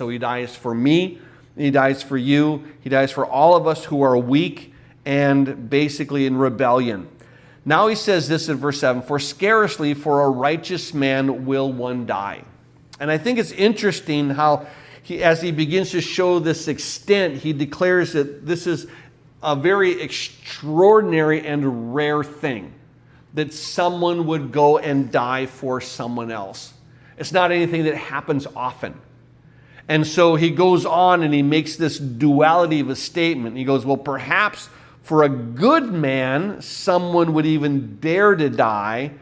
So he dies for me, he dies for you, he dies for all of us who are weak and basically in rebellion. Now he says this in verse 7, "For scarcely for a righteous man will one die." And I think it's interesting how as he begins to show this extent, he declares that this is a very extraordinary and rare thing, that someone would go and die for someone else. It's not anything that happens often. And so he goes on and he makes this duality of a statement. He goes, well, perhaps for a good man, someone would even dare to die,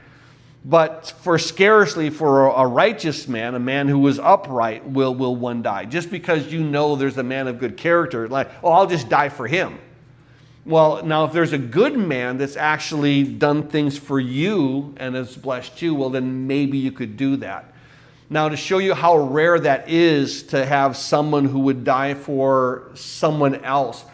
but for scarcely for a righteous man, a man who is upright, will one die. Just because you know there's a man of good character, like, oh, I'll just die for him. Well, now if there's a good man that's actually done things for you and has blessed you, well, then maybe you could do that. Now, to show you how rare that is to have someone who would die for someone else,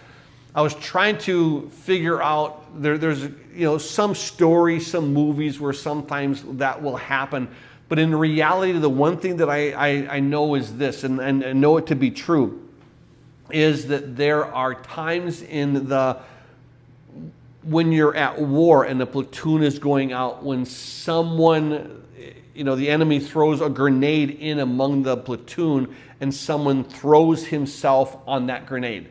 I was trying to figure out, there's some stories, some movies where sometimes that will happen. But in reality, the one thing that I know is this, and know it to be true, is that there are times when you're at war and the platoon is going out, when someone, the enemy throws a grenade in among the platoon and someone throws himself on that grenade.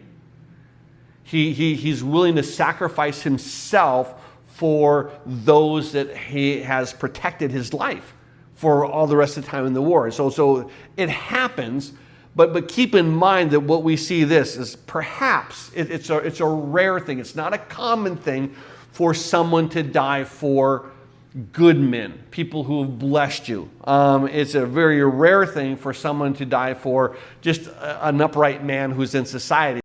He's willing to sacrifice himself for those that he has protected his life for all the rest of the time in the war. So it happens, but keep in mind that what we see this is perhaps it's a rare thing. It's not a common thing for someone to die for good men, people who have blessed you. It's a very rare thing for someone to die for just an upright man who's in society.